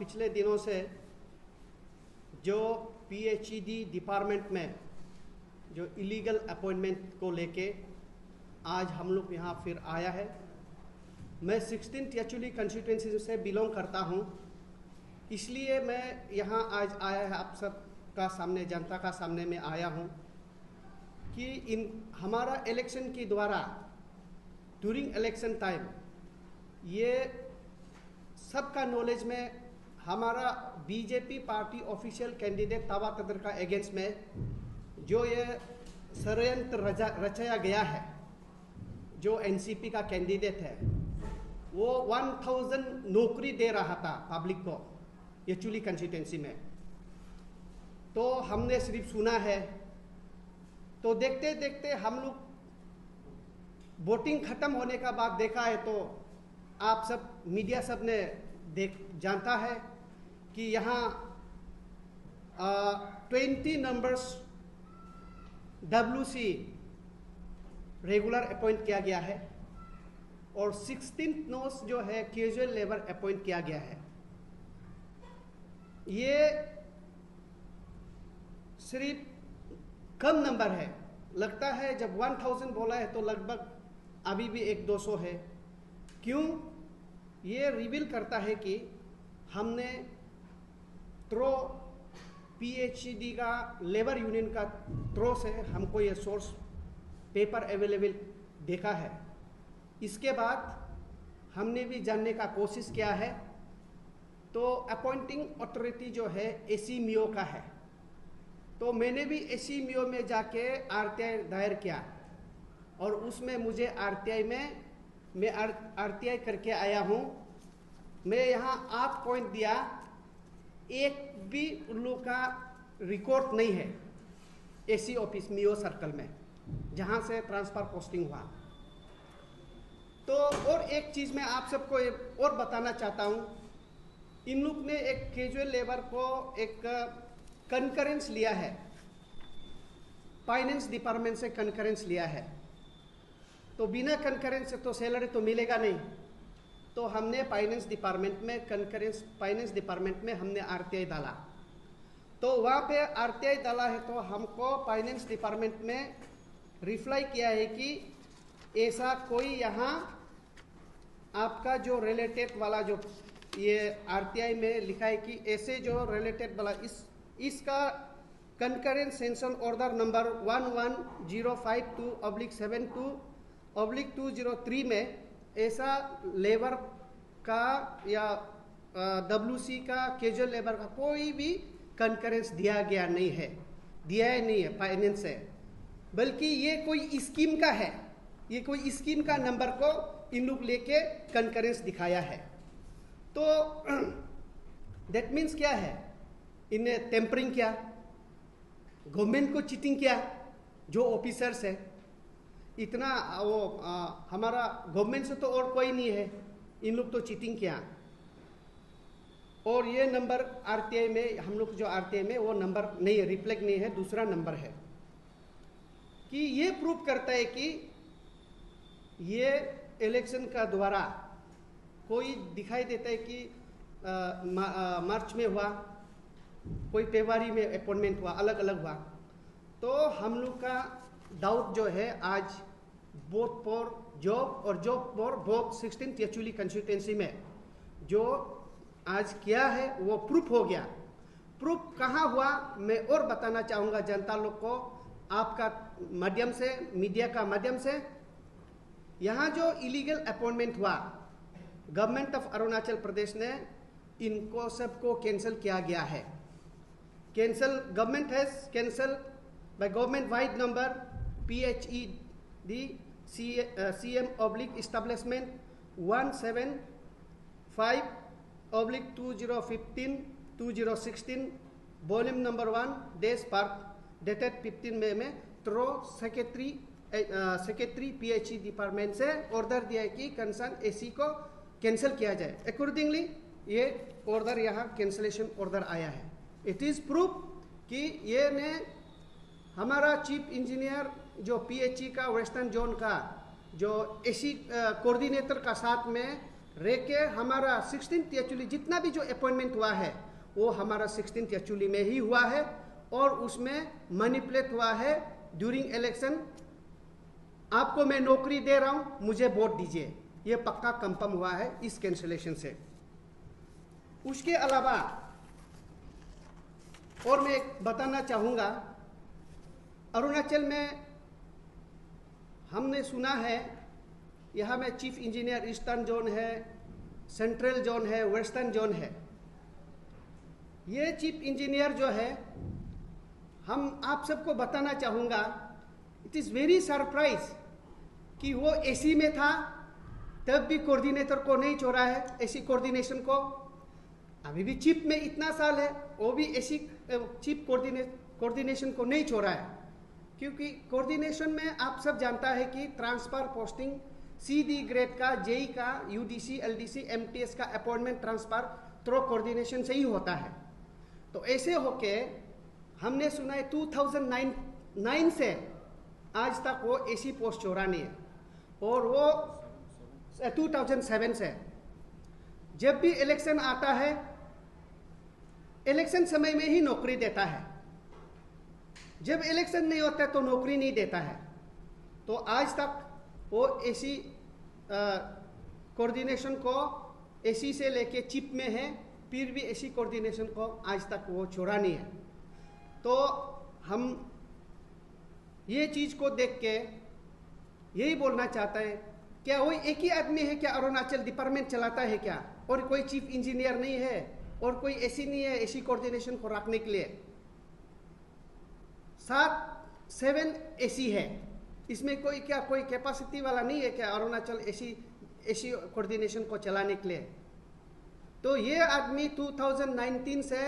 पिछले दिनों से जो पीएचईडी डिपार्टमेंट में जो इलीगल अपॉइंटमेंट को लेके आज हम लोग यहाँ फिर आया है। मैं 16 टिएचुली कंस्टिट्यूएंसी से बिलोंग करता हूँ, इसलिए मैं यहाँ आज आया है, आप सब का सामने, जनता का सामने में आया हूँ कि हमारा इलेक्शन के द्वारा ड्यूरिंग इलेक्शन टाइम ये सबका नॉलेज में हमारा बीजेपी पार्टी ऑफिशियल कैंडिडेट तावा तदर का अगेंस्ट में जो ये षड्यंत्र रचाया गया है, जो एनसीपी का कैंडिडेट है, वो 1000 नौकरी दे रहा था पब्लिक को टिएचुली कंस्टिट्यूएंसी में। तो हमने सिर्फ सुना है, तो देखते देखते हम लोग वोटिंग खत्म होने का बाद देखा है, तो आप सब मीडिया सब ने जानता है कि यहाँ 20 नंबर्स WC रेगुलर अपॉइंट किया गया है और 16 नोस जो है कैजुअल लेबर अपॉइंट किया गया है। ये सिर्फ कम नंबर है, लगता है जब 1000 बोला है तो लगभग अभी भी 100-200 है। क्यों? ये रिवील करता है कि हमने थ्रो पीएचईडी का लेबर यूनियन का थ्रो से हमको ये सोर्स पेपर अवेलेबल देखा है। इसके बाद हमने भी जानने का कोशिश किया है, तो अपॉइंटिंग अथॉरिटी जो है एसीमियो का है, तो मैंने भी एसीमियो में जाके आरटीआई दायर किया और उसमें मुझे मैं आरटीआई करके आया हूँ। मैं यहाँ 8 पॉइंट दिया, एक भी उन लोग का रिकॉर्ड नहीं है एसी ऑफिस मियो सर्कल में जहाँ से ट्रांसफर पोस्टिंग हुआ। तो और एक चीज़ मैं आप सबको और बताना चाहता हूँ, इन लोग ने एक कैजुअल लेबर को एक कंकरेंस लिया है, फाइनेंस डिपार्टमेंट से कंकरेंस लिया है। तो बिना कंकरेंस से तो सैलरी तो मिलेगा नहीं, तो हमने फाइनेंस डिपार्टमेंट में हमने आरटीआई डाला। तो वहाँ पे आरटीआई डाला है, तो हमको फाइनेंस डिपार्टमेंट में रिप्लाई किया है कि ऐसा कोई यहाँ आपका जो रिलेटेड वाला जो ये आरटीआई में लिखा है कि ऐसे जो रिलेटेड वाला इसका कंकरेंस सेंशन ऑर्डर नंबर 11052/72/2003 में ऐसा लेबर का या WC का कैजुअल लेबर का कोई भी कंकरेंस दिया नहीं है फाइनेंस से, बल्कि ये कोई स्कीम का है, ये कोई स्कीम का नंबर को इन लोग लेके कंकरेंस दिखाया है। तो दैट मीन्स क्या है, इन्हें टेम्परिंग किया, गवर्नमेंट को चीटिंग किया, जो ऑफिसर्स है इतना वो हमारा गवर्नमेंट से तो और कोई नहीं है, इन लोग तो चीटिंग किया। और ये नंबर आरटीआई में, हम लोग जो आरटीआई में वो नंबर नहीं है, रिफ्लेक्ट नहीं है, दूसरा नंबर है। कि ये प्रूव करता है कि ये इलेक्शन का द्वारा कोई दिखाई देता है कि मार्च में हुआ, कोई फरवरी में अपॉइंटमेंट हुआ, अलग अलग हुआ। तो हम लोग का डाउट जो है आज बोथ फॉर जॉब और जॉब फॉर बोथ 16 टिएचुली कंस्टिट्यूएंसी में जो आज किया है वो प्रूफ हो गया। प्रूफ कहाँ हुआ मैं और बताना चाहूँगा जनता लोग को, आपका माध्यम से, मीडिया का माध्यम से। यहाँ जो इलीगल अपॉइंटमेंट हुआ, गवर्नमेंट ऑफ अरुणाचल प्रदेश ने इनको सबको कैंसिल किया गया है। Cancel, government has cancel by government wide number PHED CM/Establishment 175/2015-2016 volume number 1 days park dated 15 मई में थ्रो सेक्रेटरी PHE डिपार्टमेंट से ऑर्डर दिया है कि कंसर्न AC को कैंसिल किया जाए। अकॉर्डिंगली ये ऑर्डर यहाँ कैंसिलेशन ऑर्डर आया है। इट इज़ प्रूफ कि ये ने हमारा चीफ इंजीनियर जो PHE का वेस्टर्न जोन का जो AC कोऑर्डिनेटर का साथ में रेके हमारा 16th एक्चुअली जितना भी जो अपॉइंटमेंट हुआ है वो हमारा 16th एक्चुअली में ही हुआ है, और उसमें मैनिपुलेट हुआ है ड्यूरिंग इलेक्शन। आपको मैं नौकरी दे रहा हूं, मुझे वोट दीजिए, ये पक्का कंफर्म हुआ है इस कैंसिलेशन से। उसके अलावा और मैं एक बताना चाहूँगा, अरुणाचल में हमने सुना है यहाँ में चीफ इंजीनियर ईस्टर्न जोन है, सेंट्रल जोन है, वेस्टर्न जोन है। ये चीफ इंजीनियर जो है, हम आप सबको बताना चाहूँगा, इट इज़ वेरी सरप्राइज कि वो एसी में था तब भी कोऑर्डिनेटर को नहीं छोड़ा है, एसी कोऑर्डिनेशन को। अभी भी चीफ में इतना साल है, वो भी एसी चीफ कोऑर्डिनेशन को नहीं छोड़ा है, क्योंकि कोऑर्डिनेशन में आप सब जानता है कि ट्रांसफर पोस्टिंग सीडी ग्रेड का, जेई का, यूडीसी, एलडीसी, एमटीएस का अपॉइंटमेंट ट्रांसफर थ्रू कोऑर्डिनेशन से ही होता है। तो ऐसे होके हमने सुना है 2009 से आज तक वो एसी पोस्ट छोड़ा नहीं है, और वो 2007 से जब भी इलेक्शन आता है, इलेक्शन समय में ही नौकरी देता है, जब इलेक्शन नहीं होता तो नौकरी नहीं देता है। तो आज तक वो एसी कोऑर्डिनेशन को एसी से लेके चीफ में है, फिर भी एसी कोऑर्डिनेशन को आज तक वो छोड़ा नहीं है। तो हम ये चीज़ को देख के यही बोलना चाहता है, क्या वो एक ही आदमी है क्या अरुणाचल डिपार्टमेंट चलाता है क्या, और कोई चीफ इंजीनियर नहीं है, और कोई एसी नहीं है एसी कोऑर्डिनेशन को रखने के लिए? 7 एसी है, इसमें कोई क्या कोई कैपेसिटी वाला नहीं है क्या अरुणाचल एसी कोऑर्डिनेशन को चलाने के लिए? तो ये आदमी 2019 से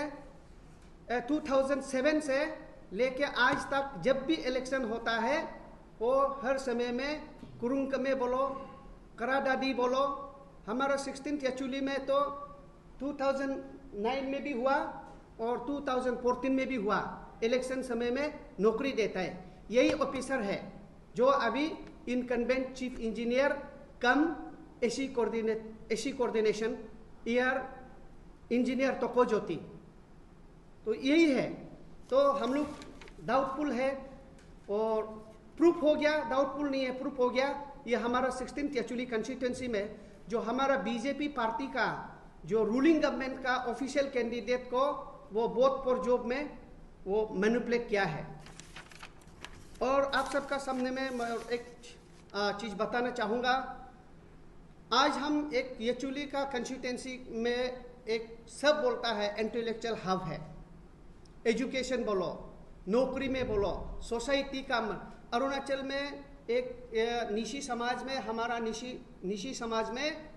2007 से लेके आज तक जब भी इलेक्शन होता है वो हर समय में कुरुंग में बोलो, करादादी बोलो, हमारा 16th एक्चुअली में तो 2009 में भी हुआ और 2014 में भी हुआ, इलेक्शन समय में नौकरी देता है। यही ऑफिसर है जो अभी इनकम्बेंट चीफ इंजीनियर कम एसी कोऑर्डिनेशन ईयर इंजीनियर तोको ज्योति, तो यही है। तो हम लोग डाउटफुल है, और प्रूफ हो गया, डाउटफुल नहीं है, प्रूफ हो गया। ये हमारा 16th एक्चुअली कंस्टिट्यूंसी में जो हमारा बीजेपी पार्टी का जो रूलिंग गवर्नमेंट का ऑफिशियल कैंडिडेट को वो बोथ फॉर जॉब में वो मैनिपुलेट किया है। और आप सबका सामने में मैं एक चीज़ बताना चाहूँगा। आज हम एक येचुली का कंस्टिट्यूंसी में एक सब बोलता है इंटेलेक्चुअल हब है, एजुकेशन बोलो, नौकरी में बोलो, सोसाइटी का। अरुणाचल में एक निशी समाज में, हमारा निशी समाज में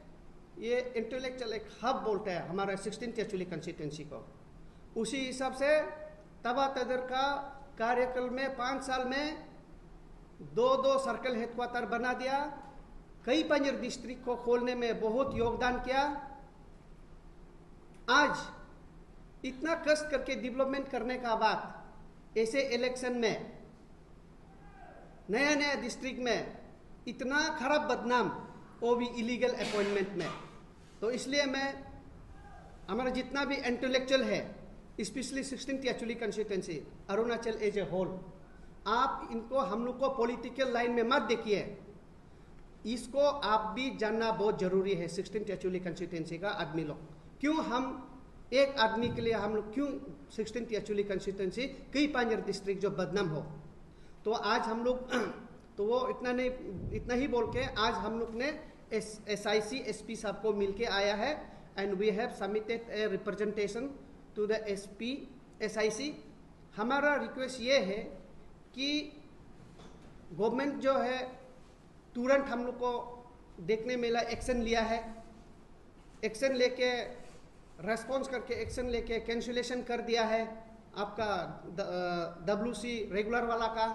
ये इंटेलेक्चुअल एक हब बोलते हैं हमारा 16th एक्चुअली कंस्टिट्यूंसी को। उसी हिसाब से तबा तदर का कार्यकाल में 5 साल में 2 सर्कल हेडक्वार्टर बना दिया, कई पंजर डिस्ट्रिक्ट को खोलने में बहुत योगदान किया। आज इतना कष्ट करके डेवलपमेंट करने का बाद ऐसे इलेक्शन में नया डिस्ट्रिक्ट में इतना खराब बदनाम, वो भी इलीगल अपॉइंटमेंट में। तो इसलिए मैं हमारा जितना भी इंटेलेक्चुअल है, specially 16th actually constituency Arunachal as a whole, आप इनको हम लोग को पॉलिटिकल लाइन में मत देखिए, इसको आप भी जानना बहुत जरूरी है। 16th एक्चुअली कंस्टिट्यूंसी का आदमी लोग क्यों, हम एक आदमी के लिए हम लोग क्यों 16th एक्चुअली कंस्टिट्यूंसी कई पंजर डिस्ट्रिक्ट जो बदनाम हो। तो आज हम लोग तो वो इतना ही बोल के आज हम लोग ने SIC SP साहब को मिलके आया है, and we have submitted a representation to the SIC। हमारा रिक्वेस्ट ये है कि गवर्नमेंट जो है तुरंत हम लोग को देखने मिला, एक्शन लिया है, एक्शन लेके रेस्पॉन्स करके एक्शन लेके कैंसिलेशन कर दिया है आपका WC रेगुलर वाला का।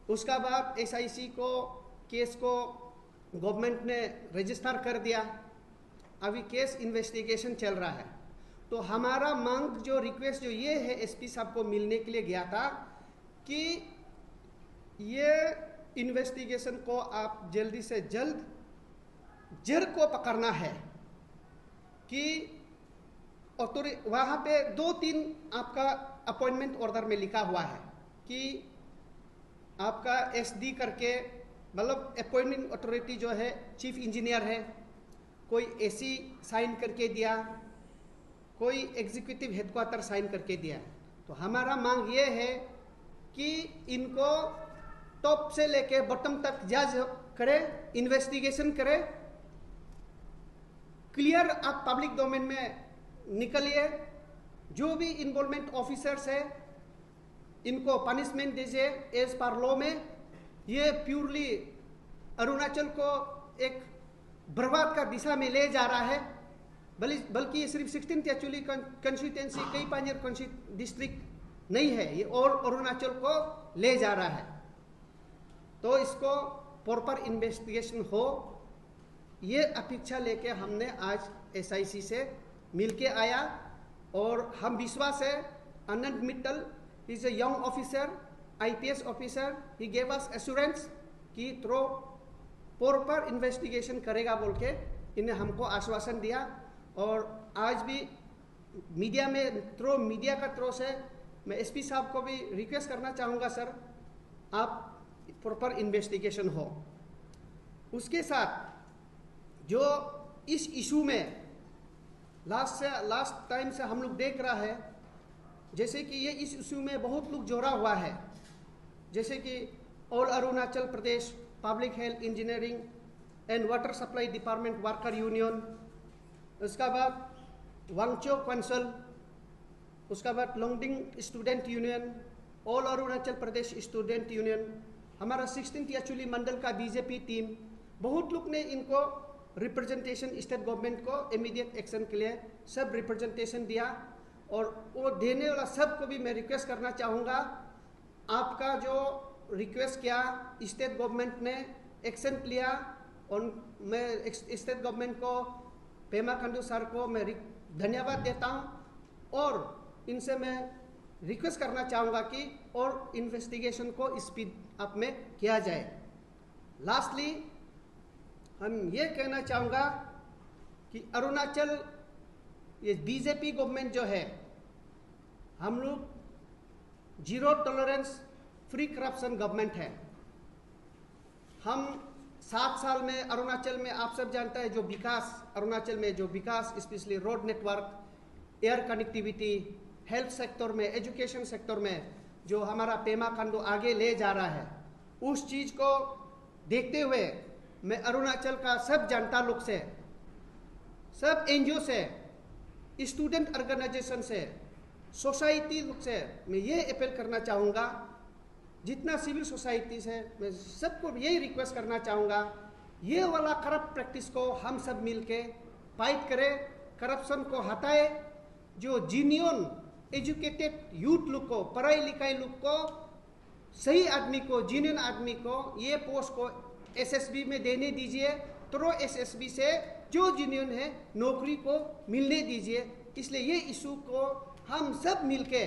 उसका बाद SIC को केस को गवर्नमेंट ने रजिस्टर कर दिया, अभी केस इन्वेस्टिगेशन चल रहा है। तो हमारा मांग जो रिक्वेस्ट जो ये है, SP साहब को मिलने के लिए गया था कि ये इन्वेस्टिगेशन को आप जल्दी से जल्द जड़ को पकड़ना है कि वहाँ पे 2-3 आपका अपॉइंटमेंट ऑर्डर में लिखा हुआ है कि आपका SD करके, मतलब अपॉइंटमेंट अथॉरिटी जो है चीफ इंजीनियर है, कोई AC साइन करके दिया, कोई एग्जीक्यूटिव हेडक्वार्टर साइन करके दिया। तो हमारा मांग ये है कि इनको टॉप से लेके बॉटम तक जज करे, इन्वेस्टिगेशन करे, क्लियर आप पब्लिक डोमेन में निकलिए। जो भी इन्वॉल्वमेंट ऑफिसर्स है इनको पनिशमेंट दीजिए एज पर लॉ में। ये प्योरली अरुणाचल को एक बर्बाद का दिशा में ले जा रहा है, बल्कि ये सिर्फ 16th एक्चुअली कंस्टिट्यूएंसी, कई पांजर डिस्ट्रिक्ट नहीं है, ये और अरुणाचल को ले जा रहा है। तो इसको प्रॉपर इन्वेस्टिगेशन हो, ये अपेक्षा लेके हमने आज SIC से मिलके आया। और हम विश्वास है Anand Mittal is a young officer, IPS officer, he gave us assurance कि थ्रो प्रॉपर इन्वेस्टिगेशन करेगा बोल के इन्हें हमको आश्वासन दिया। और आज भी मीडिया में मीडिया का थ्रो से मैं SP साहब को भी रिक्वेस्ट करना चाहूँगा, सर आप प्रॉपर इन्वेस्टिगेशन हो। उसके साथ जो इस इशू में लास्ट टाइम से हम लोग देख रहा है, जैसे कि ये इस इशू में बहुत लोग जोड़ा हुआ है, जैसे कि all Arunachal Pradesh public health engineering and water supply department worker union, उसका बाद वांगचो काउंसिल, उसका बाद Longding student union, all Arunachal Pradesh student union, हमारा 16th एक्चुअली मंडल का BJP टीम, बहुत लोग ने इनको रिप्रेजेंटेशन स्टेट गवर्नमेंट को इमीडिएट एक्शन के लिए सब रिप्रेजेंटेशन दिया। और वो देने वाला सबको भी मैं रिक्वेस्ट करना चाहूँगा, आपका जो रिक्वेस्ट किया स्टेट गवर्नमेंट ने एक्शन लिया, और मैं स्टेट गवर्नमेंट को, पेमा खांडू सर को मैं धन्यवाद देता हूँ। और इनसे मैं रिक्वेस्ट करना चाहूँगा कि और इन्वेस्टिगेशन को स्पीड अप में किया जाए। लास्टली हम ये कहना चाहूँगा कि अरुणाचल ये BJP गवर्नमेंट जो है, हम लोग zero tolerance free corruption government है। हम 7 साल में अरुणाचल में, आप सब जानते हैं, जो विकास अरुणाचल में जो विकास specially road network, air connectivity, health sector में, एजुकेशन सेक्टर में जो हमारा पेमा खांडू आगे ले जा रहा है, उस चीज़ को देखते हुए मैं अरुणाचल का सब जनता लोग से, सब NGO से, स्टूडेंट ऑर्गेनाइजेशन से, सोसाइटी लोग से मैं ये अपील करना चाहूँगा, जितना सिविल सोसाइटी से मैं सबको यही रिक्वेस्ट करना चाहूँगा, ये वाला करप्ट प्रैक्टिस को हम सब मिलके फाइट करें, करप्शन को हटाए। जो जीनियन एजुकेटेड यूथ लोग को, पढ़ाई लिखाई लोग को, सही आदमी को, जीनियन आदमी को ये पोस्ट को SSB में देने दीजिए। थ्रो SSB से जो जीनियन है नौकरी को मिलने दीजिए। इसलिए ये इशू को हम सब मिलके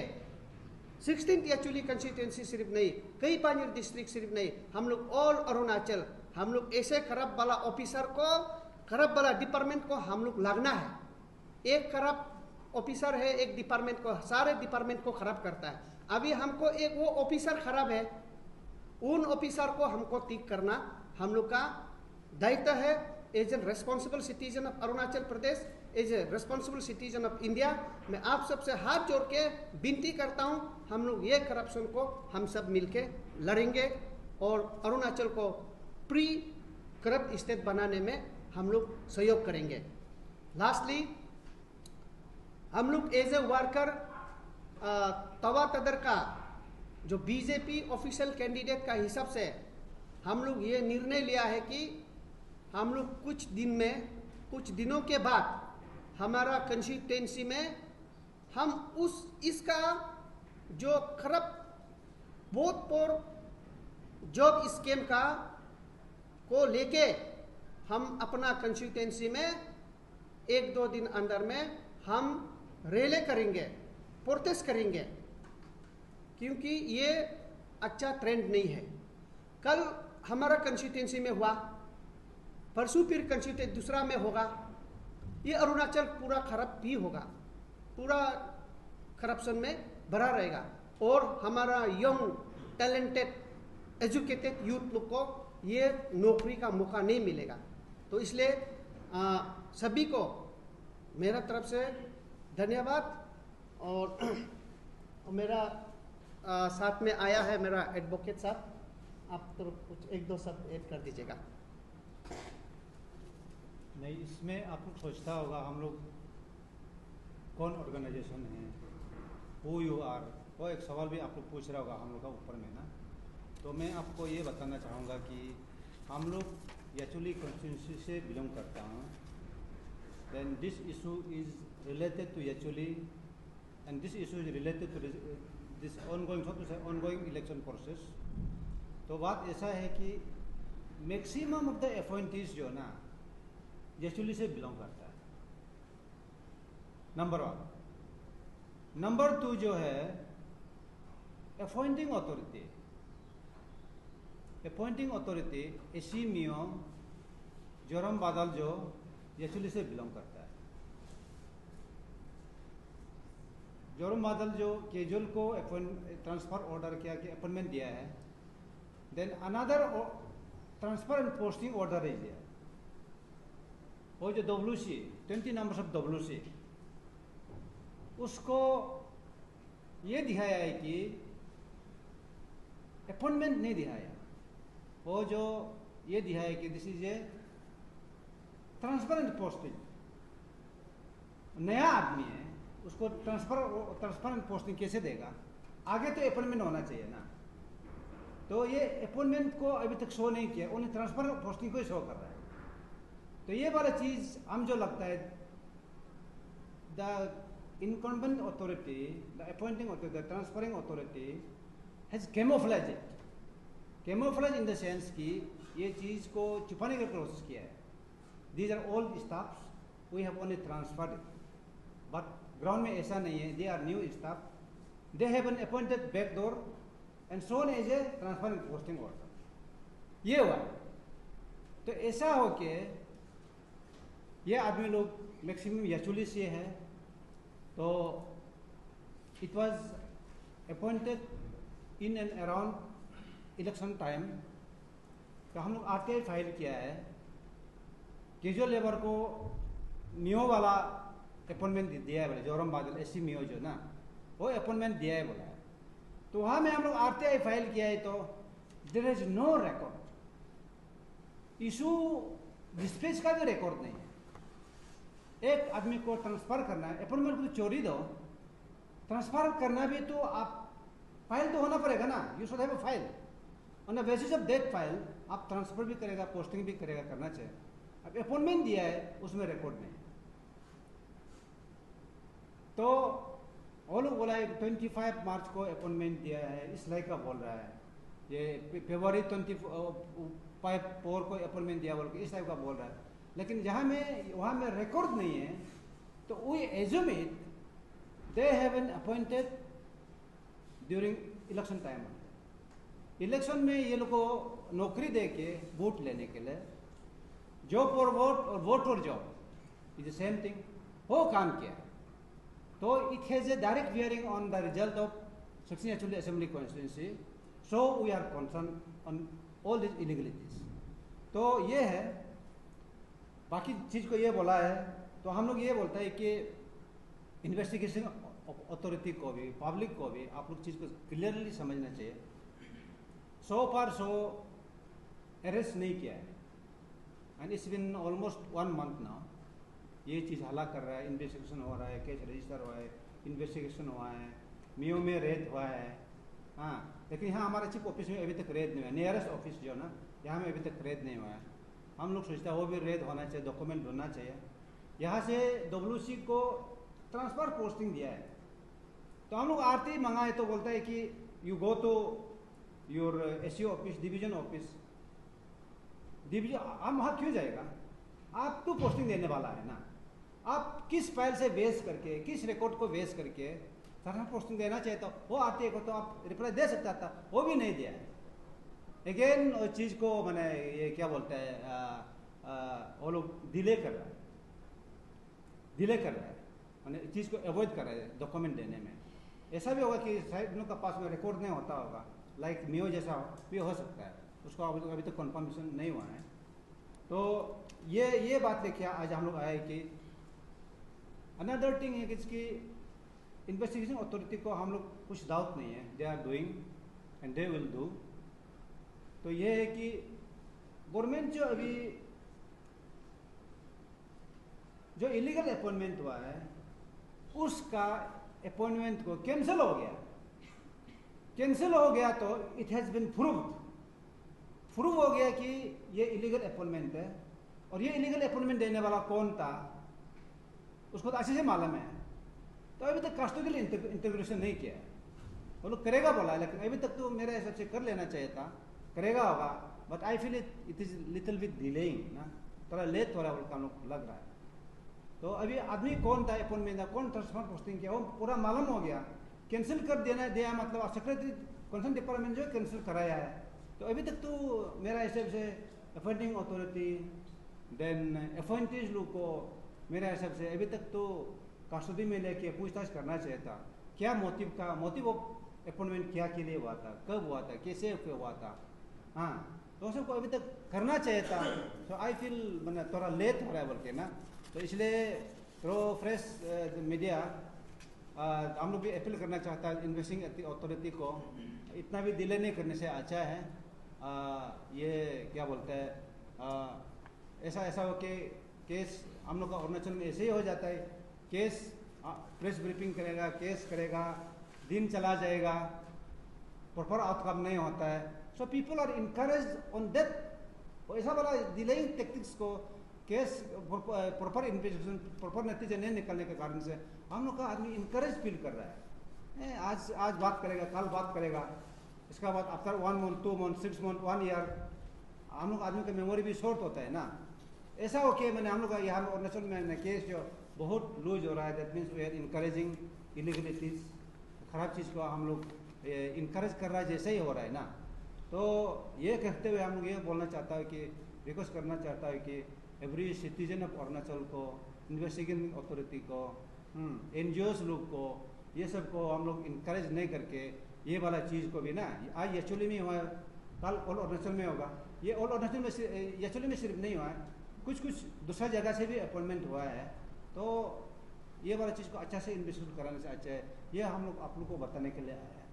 16th एक्चुअली कंस्टिट्यूएंसी सिर्फ नहीं, कई पांजर डिस्ट्रिक्ट सिर्फ नहीं, हम लोग ऑल अरुणाचल, हम लोग ऐसे खराब वाला ऑफिसर को, खराब वाला डिपार्टमेंट को हम लोग लगना है। एक खराब ऑफिसर है एक डिपार्टमेंट को, सारे डिपार्टमेंट को खराब करता है। अभी हमको एक वो ऑफिसर खराब है, उन ऑफिसर को हमको ठीक करना हम लोग का दायित्व है। As a responsible citizen of Arunachal Pradesh, as a responsible citizen of India, मैं आप सबसे हाथ जोड़ के विनती करता हूँ, हम लोग ये करप्शन को हम सब मिलके लड़ेंगे और अरुणाचल को प्री करप्ट स्टेट बनाने में हम लोग सहयोग करेंगे। लास्टली हम लोग एज ए वर्कर तवा तदर का जो BJP ऑफिशियल कैंडिडेट का हिसाब से हम लोग ये निर्णय लिया है कि हम लोग कुछ दिनों के बाद हमारा कंस्टिट्यूएंसी में हम इसका जो corrupt vote for job scheme का को लेके हम अपना कंस्टिट्यूएंसी में 1-2 दिन अंदर में हम रैली करेंगे, प्रोटेस्ट करेंगे, क्योंकि ये अच्छा ट्रेंड नहीं है। कल हमारा कंस्टिट्यूएंसी में हुआ परसों फिर कंस्टिट्यूट दूसरा में होगा। ये अरुणाचल पूरा खराब भी होगा, पूरा करप्शन में भरा रहेगा और हमारा यंग टैलेंटेड एजुकेटेड यूथ लोग को ये नौकरी का मौका नहीं मिलेगा। तो इसलिए सभी को मेरा तरफ से धन्यवाद। और मेरा साथ में आया है मेरा एडवोकेट साहब, आप तो कुछ एक दो शब्द ऐड कर दीजिएगा। नहीं, इसमें आपको सोचता होगा हम लोग कौन ऑर्गेनाइजेशन है, हु यू आर, वो एक सवाल भी आप लोग पूछ रहा होगा हम लोग का ऊपर में ना। तो मैं आपको ये बताना चाहूँगा कि हम लोग एक्चुअली कॉन्स्टिट्यूंसी से बिलोंग करता हूँ। Then this issue is related to actually, and this issue is related to this ongoing election process. तो बात ऐसा है कि मैक्सिमम ऑफ द अपॉइंटीज जो ना एक्चुअली से बिलोंग करता है, नंबर 1। नंबर 2 जो है अपॉइंटिंग अथॉरिटी, एसी मियो जोरम बादल जो एक्चुअली से बिलोंग करता है। जोरम बादल जो केजुअल को ट्रांसफर ऑर्डर किया कि अपॉइंटमेंट दिया है, then another transfer and posting order is दिया। वो जो WC 20 नंबर्स ऑफ WC उसको ये दिखाया है कि अपॉइंटमेंट नहीं दिखाया, वो जो ये दिखाया है कि this is a transfer and posting. नया आदमी है, उसको ट्रांसफर एंड पोस्टिंग कैसे देगा? आगे तो अपॉइंटमेंट होना चाहिए ना। तो ये अपॉइंटमेंट को अभी तक शो नहीं किया, उन्हें ट्रांसफर पोस्टिंग को ही शो कर रहा है। तो ये वाला चीज हम जो लगता है the incumbent authority, the appointing authority, the transferring authority has camouflage it, camouflage in the sense कि ये चीज को छुपाने का कोशिश किया है। These are old staffs, we have only transferred it, but ground में ऐसा नहीं है। They are new staff, they have an appointed backdoor and shown as a transfer and posting order. ये हुआ। तो ऐसा हो के ये आदमी लोग मैक्सिमम एक्चुअली से है। तो it was appointed in and around election time. तो हम लोग RTI फाइल किया है, कैजुअल लेबर को मियो वाला अपॉइंटमेंट दिया है बोले, जोरम बादल एसी मियो जो ना, वो अपॉइंटमेंट दिया है बोला है। तो वहाँ में हम लोग RTI फाइल किया है, तो there is no record, issue dispatch का भी रिकॉर्ड नहीं है। एक आदमी को ट्रांसफर करना है, अपॉइंटमेंट को तो चोरी दो, ट्रांसफर करना भी तो आप फाइल तो होना पड़ेगा ना, you should have a file. On the basis of that file आप ट्रांसफर भी करेगा, पोस्टिंग भी करेगा, करना चाहिए। अब अपॉइंटमेंट दिया है, उसमें रिकॉर्ड नहीं है। तो वो लोग बोला है 25 मार्च को अपॉइंटमेंट दिया है, इस लाइक का बोल रहा है। ये फरवरी 25 को अपॉइंटमेंट दिया बोल के इस टाइप का बोल रहा है। लेकिन जहाँ में वहाँ में रिकॉर्ड नहीं है, तो we assume it they have been appointed during election time. Election में ये लोग को नौकरी दे के वोट लेने के लिए, जॉब और वोट और वोट और job is the same thing, वो काम किया। तो it has a direct bearing on the result of 16 actually assembly constituency. So we are concern on all this illegalities. तो ये है, बाकी चीज़ को ये बोला है। तो हम लोग ये बोलते हैं कि इन्वेस्टिगेशन अथॉरिटी को भी, पब्लिक को भी आप लोग चीज़ को क्लियरली समझना चाहिए। सो फार सो अरेस्ट नहीं किया है, and it's been almost 1 month now. ये चीज़ हला कर रहा है, इन्वेस्टिगेशन हो रहा है, केस रजिस्टर हुआ है, इन्वेस्टिगेशन हुआ है, मियो में रेड हुआ है। हाँ, लेकिन यहाँ हमारे चीफ ऑफिस में अभी तक रेड नहीं हुआ, नियरेस्ट ऑफिस जो ना, यहाँ में अभी तक रेड नहीं हुआ है। हम लोग सोचते हैं वो भी रेड होना चाहिए, डॉक्यूमेंट होना चाहिए। यहाँ से WC को ट्रांसफर पोस्टिंग दिया है, तो हम लोग RTI मंगाए तो बोलता है कि you go to your SEO office, division office, division. हम वहाँ क्यों जाएगा? आप तो पोस्टिंग देने वाला है ना, आप किस फाइल से बेस करके, किस रिकॉर्ड को बेस करके सर पोस्टिंग देना चाहिए। तो वो RTI को तो आप रिप्लाई दे सकता था, वो भी नहीं दिया है। अगेन उस चीज़ को मैंने ये क्या बोलते हैं वो लोग डिले कर रहा है मैंने चीज़ को अवॉइड कर रहा है डॉक्यूमेंट देने में। ऐसा भी होगा कि शायद उनका पास में रिकॉर्ड नहीं होता होगा, लाइक मियो जैसा भी हो सकता है, उसको अभी तक कंफर्मेशन नहीं हुआ है। तो ये बात लेके आज हम लोग आए कि अनदर थिंग है कि इसकी इन्वेस्टिगेशन अथॉरिटी को हम लोग कुछ डाउट नहीं है, they are doing and they will do. तो ये है कि गवर्नमेंट जो अभी जो इलीगल अपॉइंटमेंट हुआ है उसका अपॉइंटमेंट को कैंसिल हो गया तो इट हैज़ बिन प्रूव हो गया कि ये इलीगल अपॉइंटमेंट है। और ये इलीगल अपॉइंटमेंट देने वाला कौन था उसको तो अच्छे से मालूम है। तो अभी तक कस्टोडियल इंटीग्रेशन नहीं किया है, वो लोग करेगा बोला है, लेकिन अभी तक तो मेरे हिसाब से कर लेना चाहिए था, करेगा होगा। But I feel it is little with delaying ना, थोड़ा लेट हो रहा है काम लग रहा है। तो अभी आदमी कौन था अपॉइंटमेंट था, कौन ट्रांसफर पोस्टिंग किया, वो पूरा मालूम हो गया। कैंसिल कर देना दिया मतलब सेक्रेटरी कंसर्न डिपार्टमेंट जो कैंसिल कराया है। तो अभी तक तो मेरा हिसाब से अपॉइंटिंग अथॉरिटी देन अपॉइंटीज लोग को मेरे हिसाब से अभी तक तो कस्टडी में लेके पूछताछ करना चाहिए था। क्या मोटिव ऑफ अपॉइंटमेंट क्या के लिए हुआ था, कब हुआ था, कैसे हुआ था, हाँ तो सबको अभी तक करना चाहिए था। तो आई फील मैंने थोड़ा लेट हो रहा है बोल के ना, तो इसलिए थ्रो फ्रेश मीडिया हम लोग भी अपील करना चाहता है इन्वेस्टिगेटिंग अथॉरिटी को, इतना भी डिले नहीं करने से अच्छा है। ये क्या बोलते हैं ऐसा हो कि केस हम लोग का अरुणाचल में ऐसे ही हो जाता है, केस प्रेस ब्रीफिंग करेगा, केस करेगा, दिन चला जाएगा, प्रॉपर आउटकम नहीं होता है। So people are encouraged on that. ऐसा वाला डिलेइंग टेक्टिक्स को केस प्रॉपर इन्वेस्टिगेशन प्रॉपर नतीजे नहीं निकलने के कारण से हम लोग का आदमी इनकरेज फील कर रहा है। आज बात करेगा, कल बात करेगा, इसका बाद after 1 month 2 month 6 month 1 year हम लोग आदमी का मेमोरी भी शॉर्ट होता है ना। ऐसा हो कि मैंने हम लोग का यहाँ अरुणाचल में केस जो बहुत लूज हो रहा है, that means we are encouraging illegalities, खराब चीज़ को हम लोग इनकरेज कर रहा है जैसे ही हो रहा है ना। तो ये कहते हुए हम लोग ये बोलना चाहता है कि रिक्वेस्ट करना चाहता है कि एवरी सिटीजन ऑफ अरुणाचल को, इन्वेस्टिगेटिंग अथॉरिटी को, NGOs लोग को, ये सब को हम लोग इनकरेज नहीं करके ये वाला चीज़ को भी ना, आज एक्चुअली में हुआ, कल ऑल अरुणाचल में होगा, ये ऑल अरुणाचल में एक्चुअली में सिर्फ नहीं हुआ है, कुछ दूसरा जगह से भी अपॉइंटमेंट हुआ है। तो ये वाला चीज़ को अच्छा से इन्वेस्टिगेट कराने से अच्छा है, ये हम लोग आप लोग को बताने के लिए आया है।